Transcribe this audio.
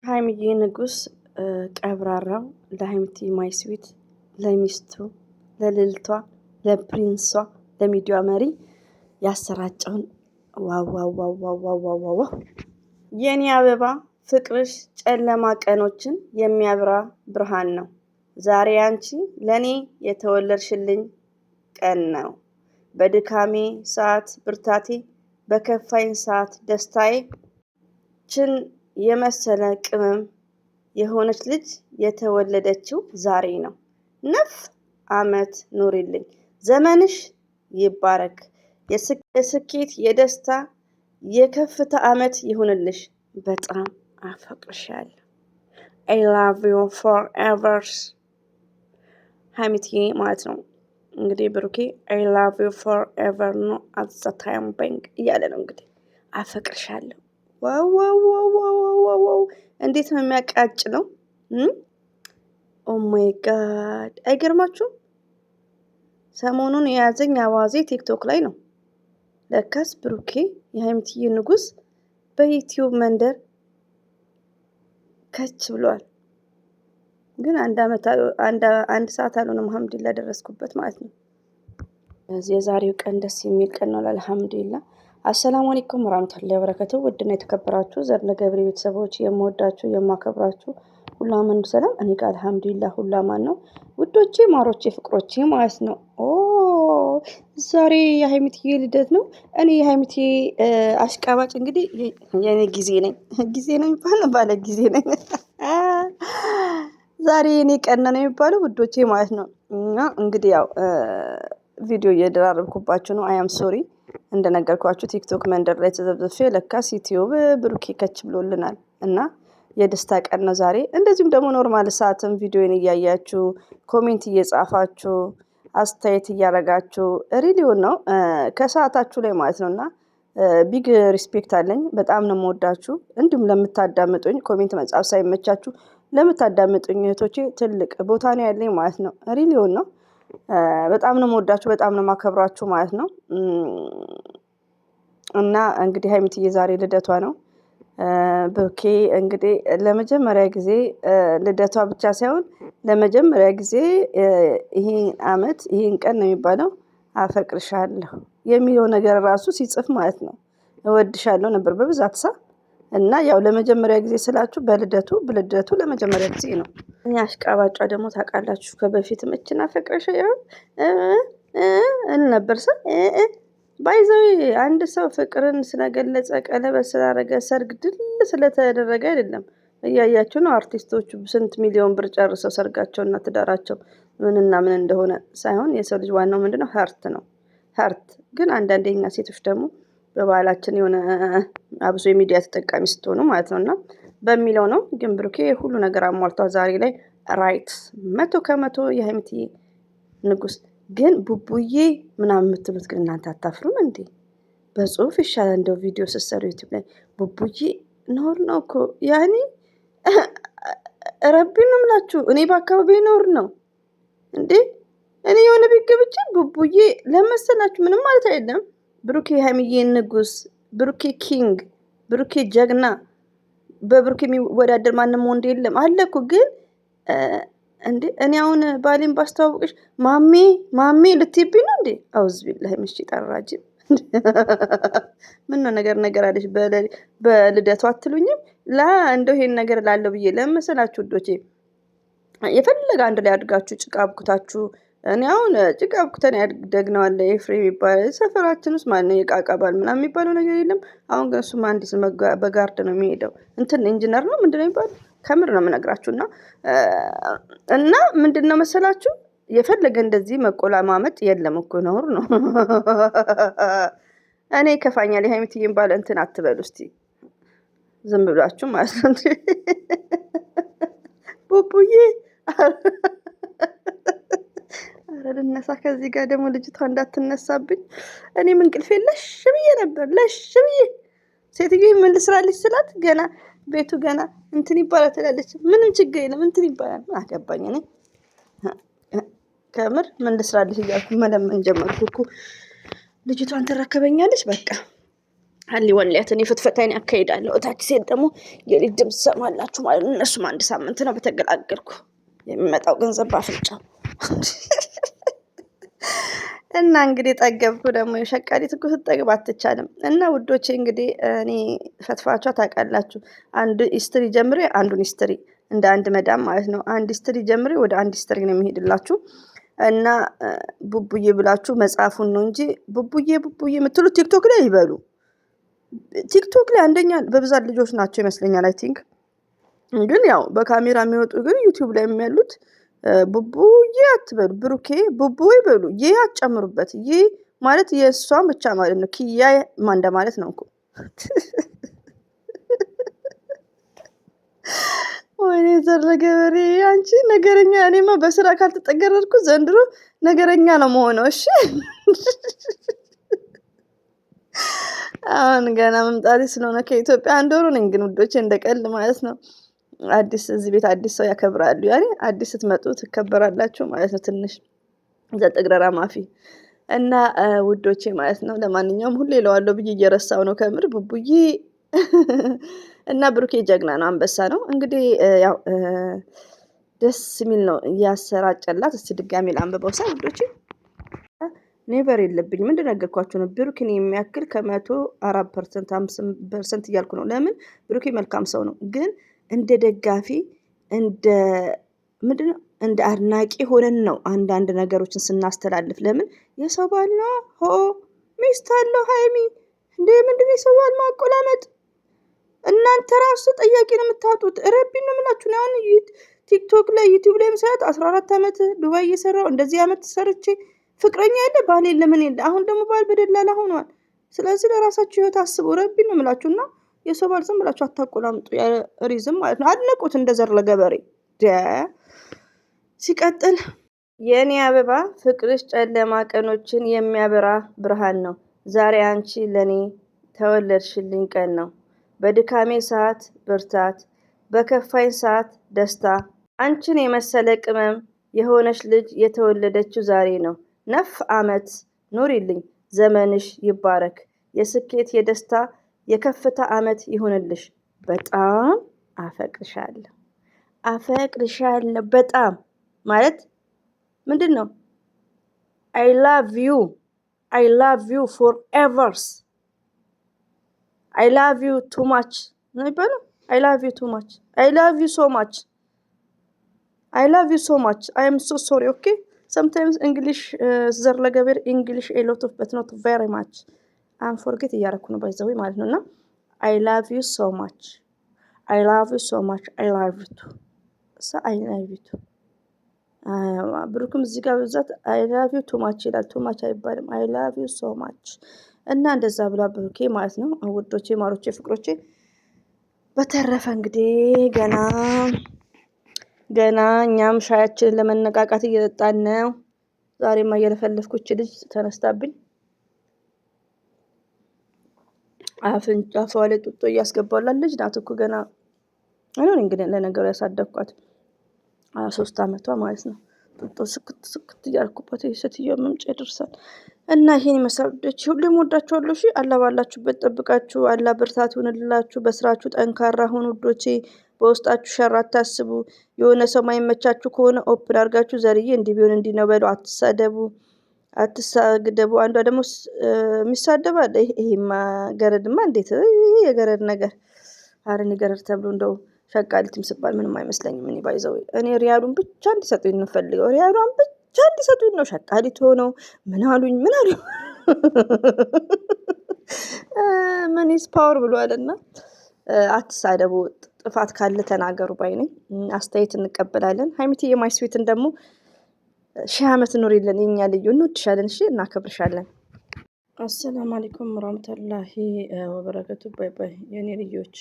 ሀይሚዬ ንጉስ ቀብራራው ለሀይሚቲ ማይስዊት ለሚስቱ ለልልቷ ለፕሪንሷ ለሚዲያ መሪ ያሰራጨውን ዋው የኔ አበባ ፍቅርሽ ጨለማ ቀኖችን የሚያብራ ብርሃን ነው። ዛሬ አንቺ ለኔ የተወለድሽልኝ ቀን ነው። በድካሜ ሰዓት ብርታቴ፣ በከፋኝ ሰዓት ደስታዬ ችን የመሰለ ቅመም የሆነች ልጅ የተወለደችው ዛሬ ነው። ነፍ ዓመት ኑሪልኝ፣ ዘመንሽ ይባረክ፣ የስኬት የደስታ የከፍታ ዓመት ይሁንልሽ። በጣም አፈቅርሻለሁ። I love you forever ሀሚትዬ ማለት ነው። እንግዲህ ብሩኬ I love you forever ነው at the time bank እያለ ነው እንግዲህ አፈቅርሻለሁ። ዋው እንዴት ነው የሚያቃጭ ነው። ኦ ማይ ጋድ አይገርማችሁም? ሰሞኑን የያዘኝ አዋዜ ቲክቶክ ላይ ነው። ለካስ ብሩኬ የሀይሚትዬ ንጉስ በዩቲዩብ መንደር ከች ብሏል። ግን አንድ ሰዓት አልሆነም አልሐምዱሊላህ ደረስኩበት ማለት ነው። የዛሬው ቀን ደስ የሚል ቀን ነው። አልሐምዱሊላህ። አሰላሙ አለይኩም ወራህመቱላሂ ወበረካቱ። ውድና የተከበራችሁ ዘርነ ገብሬ ቤተሰቦች የምወዳችሁ የማከብራችሁ ሁሉ አማን ሰላም፣ እኔ ጋር አልሐምዱሊላህ ሁሉ አማን ነው። ውዶቼ ማሮቼ ፍቅሮቼ ማለት ነው። ዛሬ የሀይሚትዬ ልደት ነው። እኔ የሀይሚትዬ አሽቃባጭ እንግዲህ የኔ ጊዜ ነኝ የሚባለው ባለ ጊዜ ነኝ። ዛሬ የኔ ቀን ነው የሚባለው ውዶቼ ማለት ነው። እና እንግዲህ ያው ቪዲዮ እየደራረብኩባችሁ ነው። አያም ሶሪ እንደነገርኳችሁ ቲክቶክ መንደር ላይ ተዘብዝፌ ለካስ ዩቲዩብ ብሩኬ ከች ብሎልናል እና የደስታ ቀን ነው ዛሬ። እንደዚሁም ደግሞ ኖርማል ሰዓትም ቪዲዮን እያያችሁ ኮሜንት እየጻፋችሁ አስተያየት እያረጋችሁ ሪሊዮን ነው ከሰዓታችሁ ላይ ማለት ነው። እና ቢግ ሪስፔክት አለኝ። በጣም ነው የምወዳችሁ። እንዲሁም ለምታዳምጡኝ ኮሜንት መጻፍ ሳይመቻችሁ ለምታዳምጡኝ እህቶቼ ትልቅ ቦታ ነው ያለኝ ማለት ነው። ሪሊዮን ነው። በጣም ነው የምወዳችሁ፣ በጣም ነው የማከብራችሁ ማለት ነው። እና እንግዲህ ሀይሚትዬ ዛሬ ልደቷ ነው። ብሩኬ እንግዲህ ለመጀመሪያ ጊዜ ልደቷ ብቻ ሳይሆን ለመጀመሪያ ጊዜ ይሄን አመት ይሄን ቀን ነው የሚባለው አፈቅርሻለሁ የሚለው ነገር ራሱ ሲጽፍ ማለት ነው እወድሻለሁ ነበር በብዛት እና ያው ለመጀመሪያ ጊዜ ስላችሁ በልደቱ ለመጀመሪያ ጊዜ ነው። እኛ አሽቃባጯ ደግሞ ታውቃላችሁ ከበፊት እችን አፈቅርሻለሁ እል ነበር ባይዘዊ አንድ ሰው ፍቅርን ስለገለጸ ቀለበት ስላደረገ ሰርግ ድል ስለተደረገ አይደለም። እያያችሁ ነው። አርቲስቶቹ ስንት ሚሊዮን ብር ጨርሰው ሰርጋቸውና ትዳራቸው ምንና ምን እንደሆነ ሳይሆን የሰው ልጅ ዋናው ምንድነው ሀርት ነው። ሀርት ግን አንዳንዴኛ ሴቶች ደግሞ በባህላችን የሆነ አብሶ የሚዲያ ተጠቃሚ ስትሆኑ ማለት ነው እና በሚለው ነው። ግን ብሩኬ ሁሉ ነገር አሟልቷል ዛሬ ላይ ራይት 100% የሀይሚትዬ ንጉስ። ግን ቡቡዬ ምናምን የምትሉት ግን እናንተ አታፍሩም እንዴ? በጽሁፍ ይሻላል እንደው ቪዲዮ ስትሰሩ ዩቲዩብ ላይ ቡቡዬ ነውር ነው እኮ ያኔ ረቢ ነው የምላችሁ። እኔ በአካባቢ ነውር ነው እንዴ? እኔ የሆነ ቤት ገብቼ ቡቡዬ ለመሰላችሁ ምንም ማለት አይደለም። ብሩኬ ሀይሚዬ ንጉስ፣ ብሩኬ ኪንግ፣ ብሩኬ ጀግና፣ በብሩኬ የሚወዳደር ማንም ወንድ የለም አለ እኮ። ግን እንዴ እኔ አሁን ባሌን ባስተዋወቅሽ ማሜ ልትይብኝ ነው እንዴ? አውዝ ቢላሂ ምሽ ጠራጅ ምን ነው ነገር አለሽ በልደቱ አትሉኝም? እንደው ይሄን ነገር ላለው ብዬ ለመሰላችሁ ውዶቼ የፈለገ አንድ ላይ አድጋችሁ ጭቃ አብኩታችሁ እኔ አሁን ጭቃ አብኩተን ያደግነዋል ኤፍሬም ይባላል ሰፈራችን ውስጥ ማነው የቃቃ ባል ምናምን የሚባለው ነገር የለም። አሁን ግን እሱ መሀንዲስ በጋርድ ነው የሚሄደው እንትን ኢንጂነር ነው ምንድነው የሚባለው ከምር ነው የምነግራችሁ። እና ምንድነው መሰላችሁ የፈለገ እንደዚህ መቆላማመጥ የለም እኮ ነውር ነው። እኔ ከፋኛል የሀይሚትዬን ባል እንትን አትበሉ እስቲ ዝም ብላችሁ ማለት ነው። ቡቡዬ ኧረ ልነሳ ከዚህ ጋር ደግሞ ልጅቷ እንዳትነሳብኝ። እኔም እንቅልፌ ለሽ ብዬ ነበር ሴትዮ ምን ልስራልሽ ስላት ገና ቤቱ ገና እንትን ይባላል ትላለች። ምንም ችግር የለም እንትን ይባላል አገባኝ። እኔ ከምር ምን ልስራልሽ እያልኩ መለመን ጀመርኩ እኮ። ልጅቷን ትረከበኛለች በቃ አሊ ወላሂ እኔ ፍትፈታይን ያካሂዳለሁ። እታች ሴት ደግሞ የልጅ ድምፅ ትሰማላችሁ ማለት ነው። እነሱም አንድ ሳምንት ነው በተገላገልኩ። የሚመጣው ገንዘብ ባፍንጫ እና እንግዲህ ጠገብኩ። ደግሞ የሸቃሊት እኮ ስትጠግብ አትቻልም። እና ውዶቼ እንግዲህ እኔ ፈትፋቿ ታውቃላችሁ። አንድ ኢስትሪ ጀምሬ አንዱን ኢስትሪ እንደ አንድ መዳም ማለት ነው። አንድ ኢስትሪ ጀምሬ ወደ አንድ ኢስትሪ ነው የሚሄድላችሁ። እና ቡቡዬ ብላችሁ መጽሐፉን ነው እንጂ ቡቡዬ ቡቡዬ የምትሉት ቲክቶክ ላይ ይበሉ። ቲክቶክ ላይ አንደኛ በብዛት ልጆች ናቸው ይመስለኛል። አይ ቲንክ ግን ያው በካሜራ የሚወጡ ግን ዩቲዩብ ላይ የሚያሉት ቡቡዬ አትበሉ፣ ብሩኬ ቡቡ ይበሉ። ይህ አትጨምሩበት። ይህ ማለት የእሷን ብቻ ማለት ነው። ኪያ እንደማለት ነው እኮ። ወይኔ ዘረ ገበሬ አንቺ ነገረኛ። እኔማ በስራ ካልተጠገረርኩ ዘንድሮ ነገረኛ ነው መሆነው። እሺ አሁን ገና መምጣቴ ስለሆነ ከኢትዮጵያ አንድ ወሩ ነኝ። ግን ውዶቼ እንደቀልድ ማለት ነው። አዲስ እዚህ ቤት አዲስ ሰው ያከብራሉ። ያኔ አዲስ ስትመጡ ትከበራላችሁ ማለት ነው። ትንሽ ዘጠግረራ ማፊ እና ውዶቼ ማለት ነው። ለማንኛውም ሁሌ እለዋለሁ ብዬ እየረሳው ነው ከምር ቡቡዬ እና ብሩኬ ጀግና ነው፣ አንበሳ ነው። እንግዲህ ያው ደስ የሚል ነው እያሰራጨላት። እስቲ ድጋሚ ላንብበው ሳ ውዶቼ። ኔቨር የለብኝ ምንድን ነገርኳችሁ ነው። ብሩኬን የሚያክል ከ104% 5% እያልኩ ነው። ለምን ብሩኬ መልካም ሰው ነው፣ ግን እንደ ደጋፊ እንደ ምንድነው እንደ አድናቂ ሆነን ነው አንዳንድ ነገሮችን ስናስተላልፍ። ለምን የሰው ባል ነው ሆ ሚስት አለው ሀይሚ እንደ ምንድነው የሰው ባል ማቆላመጥ? እናንተ ራሱ ጠያቂ ነው የምታጡት። ረቢን ነው የምላችሁ ነው። አሁን ቲክቶክ ላይ ዩቲዩብ ላይ መስራት 14 ዓመት ዱባይ እየሰራው እንደዚህ ዓመት ሰርቼ ፍቅረኛ የለ ባል የለ ምን የለ። አሁን ደግሞ ባል በደላላ ሆኗል። ስለዚህ ለራሳችሁ ህይወት አስቡ። ረቢን ነው የምላችሁና የሰው ባል ዝም ብላችሁ አታቆላምጡ። ሪዝም ማለት ነው። አድንቁት እንደ ዘር ለገበሬ ሲቀጥል የኔ አበባ ፍቅርሽ ጨለማ ቀኖችን የሚያበራ ብርሃን ነው። ዛሬ አንቺ ለኔ ተወለድሽልኝ ቀን ነው። በድካሜ ሰዓት ብርታት፣ በከፋኝ ሰዓት ደስታ። አንቺን የመሰለ ቅመም የሆነች ልጅ የተወለደችው ዛሬ ነው። 9 ዓመት ኑሪልኝ፣ ዘመንሽ ይባረክ። የስኬት የደስታ የከፍታ ዓመት ይሁንልሽ። በጣም አፈቅርሻለሁ። አፈቅርሻለሁ በጣም ማለት ምንድን ነው? አይ ላቭ ዩ ፎርኤቨርስ። አይ ላቭ ዩ ቱ ማች ነው ይባላል። አይ ላቭ ዩ ቱ ማች። አይ ላቭ ዩ ሶ ማች። አይ ላቭ ዩ ሶ ማች። አይ አም ሶ ሶሪ ኦኬ። sometimes English ዘር ለገበር English a lot of but not very much I'm forget እያደረኩ ነው ባይዘው ማለት ነውና I love you so much. I love you so much. I love you too. I love you too. ብሩክም እዚህ ጋር በዛት I love you too much ይላል። too much አይባልም። I love you so much እና እንደዛ ብላ ብሩኬ ማለት ነው። ውዶቼ ማሮቼ ፍቅሮቼ። በተረፈ እንግዲህ ገና እኛም ሻያችንን ለመነቃቃት እየጠጣን ነው። ዛሬማ እየለፈለፍኩች ልጅ ተነስታብኝ አፏ ላይ ጡጦ እያስገባላት ልጅ ናት እኮ ገና እኔ እንግዲህ ለነገሩ ያሳደግኳት 3 ዓመቷ ማለት ነው። ጡጦ ስክት እያልኩበት ሴትዮ መምጫ ይደርሳል። እና ይሄን ይመስላል። ሁሌም ወዳችኋለሁ። እሺ አላህ ባላችሁበት ጠብቃችሁ፣ አላህ ብርታት ይሁንላችሁ። በስራችሁ ጠንካራ ሁኑ ውዶቼ። በውስጣችሁ ሸር አታስቡ። የሆነ ሰው ማይመቻችሁ ከሆነ ኦፕን አድርጋችሁ ዘርዬ እንዲህ ቢሆን እንዲህ ነው በሉ። አትሳደቡ። አንዷ ደግሞ የሚሳደባል። ይሄማ ገረድማ እንዴት የገረድ ነገር አረን ገረድ ተብሎ እንደው ሸቃሊትም ስባል ምንም አይመስለኝም። እኔ ባይዘው እኔ ሪያሉን ብቻ እንዲሰጡኝ ነው ፈልገው። ሪያሉን ብቻ እንዲሰጡኝ ነው። ሸቃሊት ሆነው ምን አሉኝ መኒስ ፓወር ብሏልና አትሳደቡ። ጥፋት ካለ ተናገሩ ባይ ነኝ። አስተያየት እንቀበላለን። ሀይሚትዬ ማይስዊትን ደግሞ 1000 ዓመት ኑሪልን የኛ ልዩ። እንወድሻለን። እሺ እናከብርሻለን። አሰላሙ አለይኩም ወራህመቱላሂ ወበረከቱ። ባይ ባይ የኔ ልጆች።